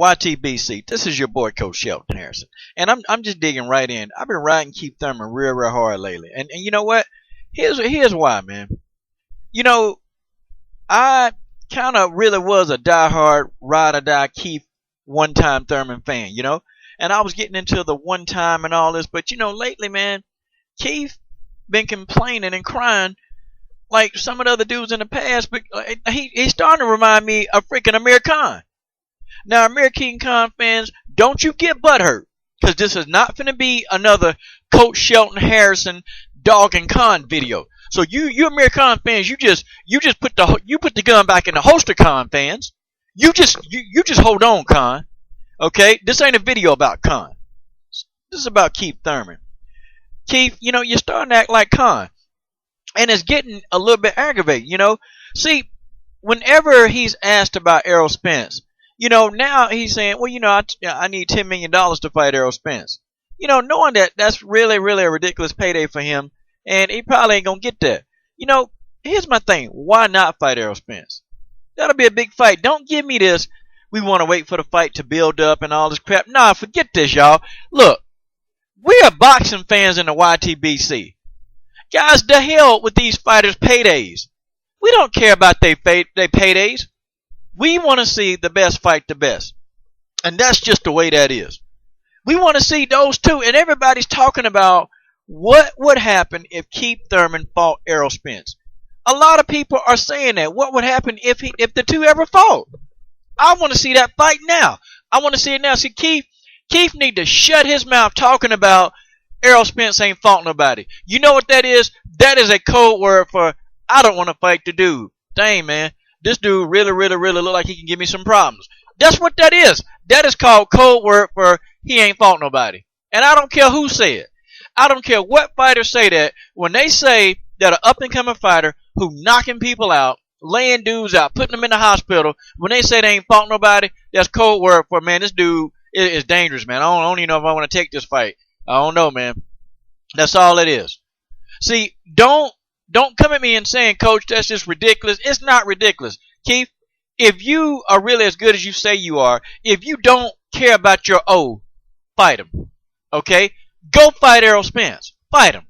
YTBC, this is your boy Coach Shelton Harrison, and I'm just digging right in. I've been riding Keith Thurman real hard lately, and you know what? Here's why, man. You know, I kind of really was a diehard ride or die Keith one time Thurman fan, and I was getting into the one time and all this, but lately, man, Keith been complaining and crying like some of the other dudes in the past, but he's starting to remind me of freaking Amir Khan. Now, American Con fans, don't you get butthurt, because this is not going to be another Coach Shelton Harrison dog and con video. So you American fans, you just put the gun back in the holster, Con fans. You just hold on, Con. Okay, this ain't a video about Con. This is about Keith Thurman. Keith, you're starting to act like Con, and it's getting a little bit aggravating. See, whenever he's asked about Errol Spence. Now he's saying, well, I need $10 million to fight Errol Spence. Knowing that that's really a ridiculous payday for him, and he probably ain't going to get that. Here's my thing. Why not fight Errol Spence? That'll be a big fight. Don't give me this, we want to wait for the fight to build up and all this crap. Nah, forget this, y'all. Look, we are boxing fans in the YTBC. Guys, the hell with these fighters' paydays. We don't care about their paydays. We want to see the best fight the best. And that's just the way that is. We want to see those two. And everybody's talking about what would happen if Keith Thurman fought Errol Spence. A lot of people are saying that. What would happen if the two ever fought? I want to see that fight now. I want to see it now. See, Keith need to shut his mouth talking about Errol Spence ain't fought nobody. You know what that is? That is a code word for I don't want to fight the dude. Dang, man. This dude really look like he can give me some problems. That's what that is. That is called code word for he ain't fought nobody. And I don't care who say it. I don't care what fighters say that. When they say that an up-and-coming fighter who knocking people out, laying dudes out, putting them in the hospital, when they say they ain't fought nobody, that's code word for, man, this dude is dangerous, man. I don't even know if I want to take this fight. I don't know, man. That's all it is. See, don't come at me and saying, Coach, that's just ridiculous. It's not ridiculous. Keith, if you are really as good as you say you are, if you don't care about your O, fight him. Okay? Go fight Errol Spence. Fight him.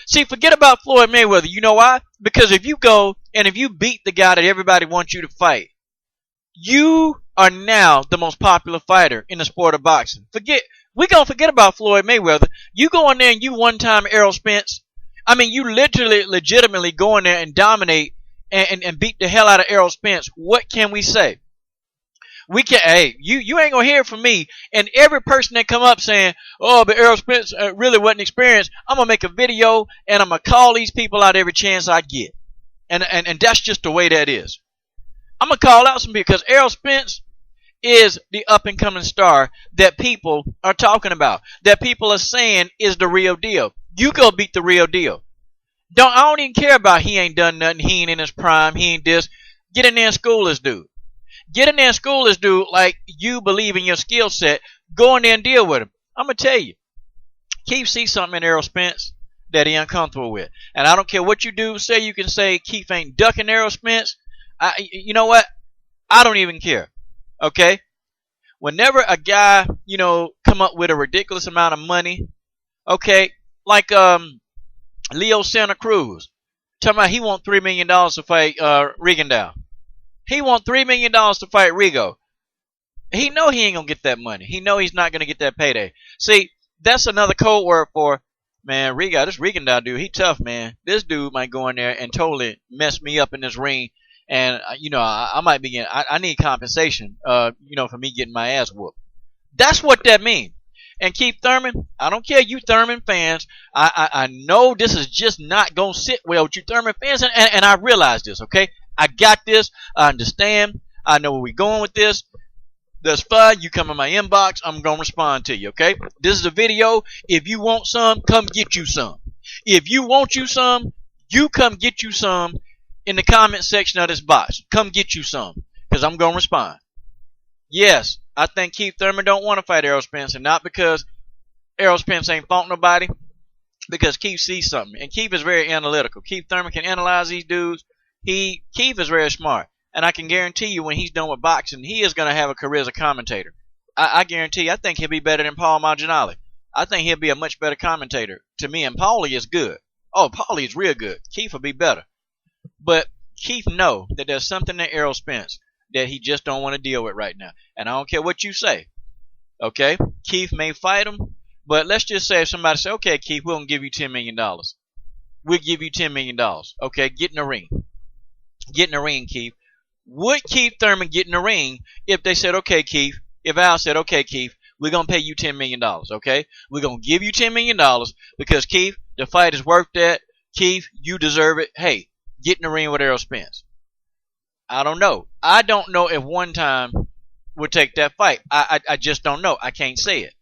See, forget about Floyd Mayweather. You know why? Because if you go and if you beat the guy that everybody wants you to fight, you are now the most popular fighter in the sport of boxing. We're going to forget about Floyd Mayweather. You go in there and you one-time Errol Spence. I mean, you legitimately go in there and dominate and beat the hell out of Errol Spence. What can we say? We can. Hey, you ain't gonna hear it from me. And every person that come up saying, "Oh, but Errol Spence really wasn't experienced," I'm gonna make a video and I'm gonna call these people out every chance I get. And that's just the way that is. I'm gonna call out some people because Errol Spence is the up and coming star that people are talking about. That people are saying is the real deal. You go beat the real deal. I don't even care about he ain't done nothing. He ain't in his prime. He ain't this. Get in there and school this dude. Get in there and school this dude like you believe in your skill set. Go in there and deal with him. I'm going to tell you. Keith sees something in Errol Spence that he uncomfortable with. And I don't care what you do. Say you can say Keith ain't ducking Errol Spence. You know what? I don't even care. Okay? Whenever a guy, come up with a ridiculous amount of money, okay, like Leo Santa Cruz, talking about he want $3 million to fight Rigondeaux. He want $3 million to fight Rigo. He know he ain't gonna get that money. He know he's not gonna get that payday. See, that's another code word for, man, this Rigondeaux dude, he tough, man. This dude might go in there and totally mess me up in this ring. And, I might be getting, I need compensation, for me getting my ass whooped. That's what that means. And Keith Thurman, I don't care, you Thurman fans. I know this is just not going to sit well with you Thurman fans. And I realize this, okay? I got this. I understand. I know where we're going with this. That's fine. You come in my inbox. I'm going to respond to you, okay? This is a video. If you want some, come get you some. If you want you some, you come get you some in the comment section of this box. Come get you some because I'm going to respond. Yes, I think Keith Thurman don't want to fight Errol Spence, and not because Errol Spence ain't fought nobody, because Keith sees something. And Keith is very analytical. Keith Thurman can analyze these dudes. Keith is very smart. And I can guarantee you when he's done with boxing, he is going to have a career as a commentator. I guarantee you, I think he'll be better than Paul Maldonado. I think he'll be a much better commentator to me. And Paulie is good. Oh, Paulie is real good. Keith will be better. But Keith know that there's something in Errol Spence that he just don't want to deal with right now. And I don't care what you say. Okay? Keith may fight him. But let's just say if somebody say, okay, Keith, we're going to give you $10 million. We'll give you $10 million. Okay, get in the ring. Get in the ring, Keith. Would Keith Thurman get in the ring if they said, okay, Keith, if Al said, okay, Keith, we're going to pay you $10 million, okay? We're going to give you $10 million because, Keith, the fight is worth that. Keith, you deserve it. Hey, get in the ring with Errol Spence. I don't know. I don't know if one time would take that fight. I just don't know. I can't say it.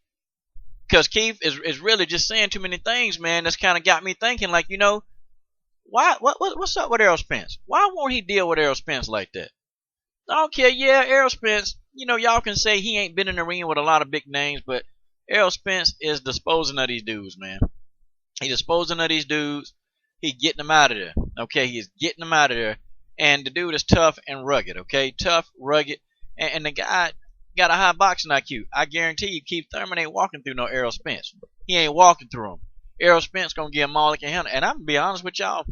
Because Keith is really just saying too many things, man. That's kind of got me thinking, like, you know, what's up with Errol Spence? Why won't he deal with Errol Spence like that? I don't care. Yeah, Errol Spence, you know, y'all can say he ain't been in the ring with a lot of big names, but Errol Spence is disposing of these dudes, man. He's disposing of these dudes. He getting them out of there. Okay, he's getting them out of there. And the dude is tough and rugged, okay? Tough, rugged, and the guy got a high boxing IQ. I guarantee you Keith Thurman ain't walking through no Errol Spence. He ain't walking through him. Errol Spence going to give him all he can handle. And I'm going to be honest with y'all,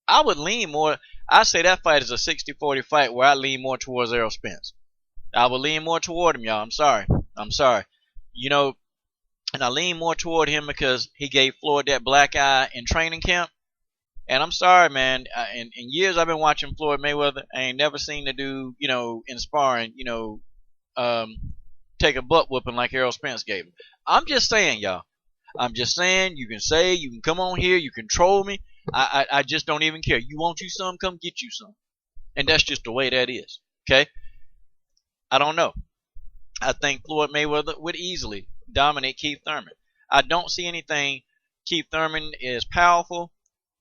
I would lean more. I say that fight is a 60-40 fight where I lean more towards Errol Spence. I would lean more toward him, y'all. I'm sorry. You know, and I lean more toward him because he gave Floyd that black eye in training camp. And I'm sorry, man. In years I've been watching Floyd Mayweather, I ain't never seen the dude, you know, in sparring, you know, take a butt whooping like Errol Spence gave him. I'm just saying, y'all. I'm just saying, you can come on here, you can troll me. I just don't even care. You want you some, come get you some. And that's just the way that is. Okay? I don't know. I think Floyd Mayweather would easily dominate Keith Thurman. I don't see anything. Keith Thurman is powerful.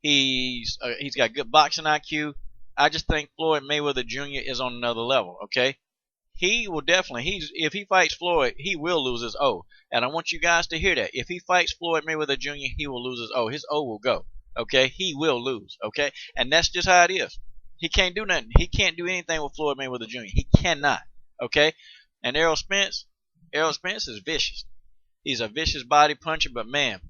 He's got good boxing IQ. I just think Floyd Mayweather Jr. is on another level. Okay? He will definitely, if he fights Floyd, he will lose his O. And I want you guys to hear that. If he fights Floyd Mayweather Jr., he will lose his O. His O will go. Okay? He will lose. Okay? And that's just how it is. He can't do nothing. He can't do anything with Floyd Mayweather Jr. He cannot. Okay? And Errol Spence is vicious. He's a vicious body puncher, but man,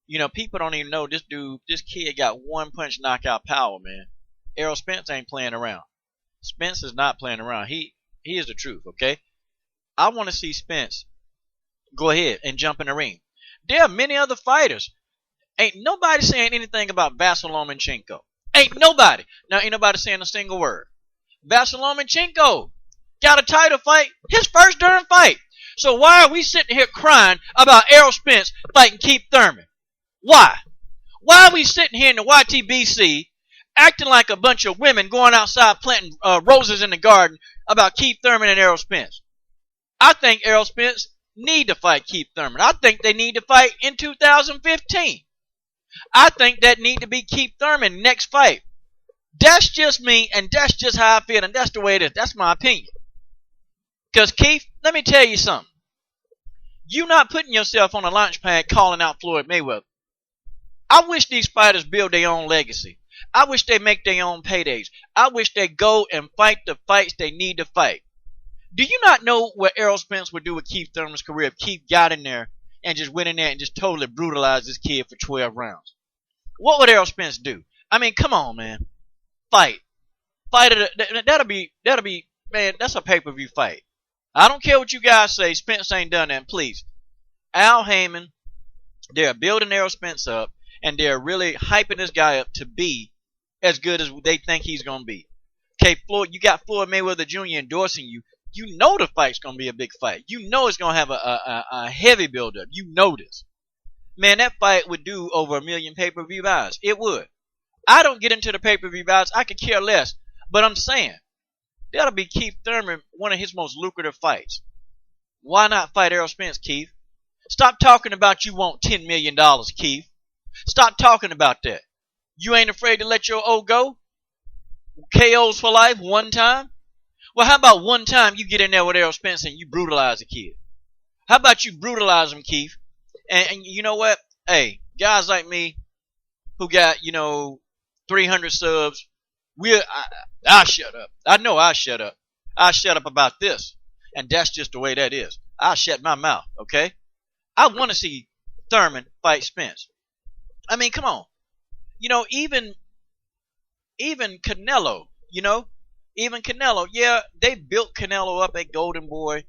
you know, people don't even know this kid got one punch knockout power, man. Errol Spence ain't playing around. Spence is not playing around. He is the truth, okay? I want to see Spence go ahead and jump in the ring. There are many other fighters. Ain't nobody saying anything about Vasyl Lomachenko. Ain't nobody. Now, ain't nobody saying a single word. Vasyl Lomachenko got a title fight, his first darn fight. So why are we sitting here crying about Errol Spence fighting Keith Thurman? Why? Why are we sitting here in the YTBC acting like a bunch of women going outside planting roses in the garden about Keith Thurman and Errol Spence? I think Errol Spence need to fight Keith Thurman. I think they need to fight in 2015. I think that need to be Keith Thurman next fight. That's just me, and that's just how I feel, and that's the way it is. That's my opinion. Because, Keith, let me tell you something. You're not putting yourself on a launch pad calling out Floyd Mayweather. I wish these fighters build their own legacy. I wish they make their own paydays. I wish they go and fight the fights they need to fight. Do you not know what Errol Spence would do with Keith Thurman's career if Keith got in there and just went in there and just totally brutalized this kid for 12 rounds? What would Errol Spence do? I mean, come on, man. Fight. That'll be, man, that's a pay-per-view fight. I don't care what you guys say. Spence ain't done that. Please. Al Heyman, they're building Errol Spence up, and they're really hyping this guy up to be as good as they think he's going to be. Okay, Floyd, you got Floyd Mayweather Jr. endorsing you. You know the fight's going to be a big fight. You know it's going to have a heavy build-up. You know this. Man, that fight would do over 1 million pay-per-view buys. It would. I don't get into the pay-per-view buys. I could care less. But I'm saying, that'll be Keith Thurman, one of his most lucrative fights. Why not fight Errol Spence, Keith? Stop talking about you want $10 million, Keith. Stop talking about that. You ain't afraid to let your O go? KOs for life one time? Well, how about one time you get in there with Errol Spence and you brutalize a kid? How about you brutalize him, Keith? And you know what? Hey, guys like me who got, 300 subs, I shut up. I know I shut up. I shut up about this, and that's just the way that is. I shut my mouth. Okay. I want to see Thurman fight Spence. I mean, come on. You know, even Canelo. You know, even Canelo. Yeah, they built Canelo up at Golden Boy,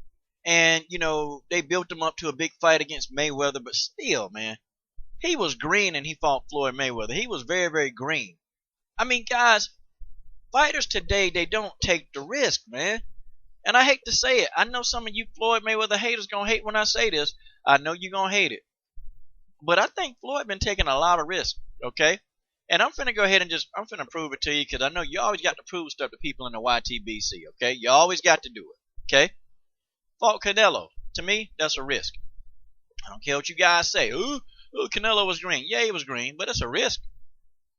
and you know they built him up to a big fight against Mayweather. But still, man, he was green and he fought Floyd Mayweather. He was very, very green. I mean, guys, fighters today, they don't take the risk, man. And I hate to say it. I know some of you Floyd Mayweather haters gonna hate when I say this. I know you're gonna hate it. But I think Floyd been taking a lot of risk, okay? And I'm finna go ahead and I'm finna prove it to you because I know you always got to prove stuff to people in the YTBC, okay? You always got to do it, okay? Fought Canelo. To me, that's a risk. I don't care what you guys say. Ooh, Canelo was green. Yeah, he was green, but it's a risk.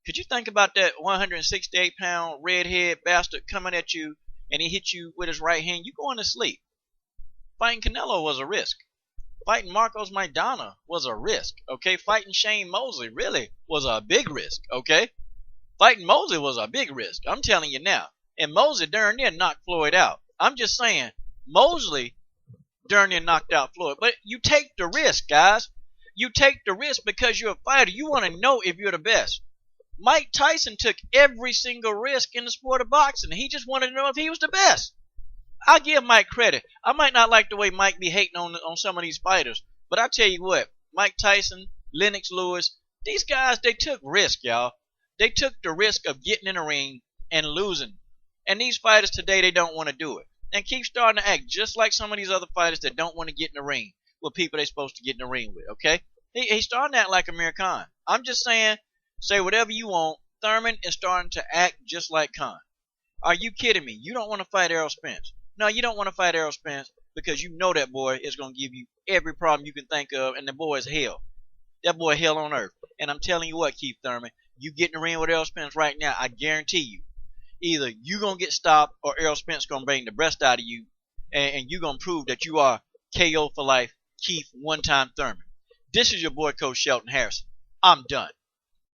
Could you think about that 168-pound redhead bastard coming at you and he hit you with his right hand? You going to sleep. Fighting Canelo was a risk. Fighting Marcos Maidana was a risk. Okay, fighting Shane Mosley really was a big risk. Okay, fighting Mosley was a big risk. I'm telling you now. And Mosley darn near knocked Floyd out. I'm just saying, Mosley darn near knocked out Floyd. But you take the risk, guys. You take the risk because you're a fighter. You want to know if you're the best. Mike Tyson took every single risk in the sport of boxing. He just wanted to know if he was the best. I'll give Mike credit. I might not like the way Mike be hating on some of these fighters, but I tell you what, Mike Tyson, Lennox Lewis, these guys, they took risk, y'all. They took the risk of getting in the ring and losing. And these fighters today, they don't want to do it. And keep starting to act just like some of these other fighters that don't want to get in the ring with people they're supposed to get in the ring with, okay? He's starting to act like Amir Khan. I'm just saying, say whatever you want. Thurman is starting to act just like Khan. Are you kidding me? You don't want to fight Errol Spence. No, you don't want to fight Errol Spence because you know that boy is going to give you every problem you can think of, and the boy is hell. That boy hell on earth. And I'm telling you what, Keith Thurman, you get in the ring with Errol Spence right now, I guarantee you, either you going to get stopped or Errol Spence going to bring the breast out of you, and you're going to prove that you are KO for life, Keith one-time Thurman. This is your boy, Coach Shelton Harrison. I'm done.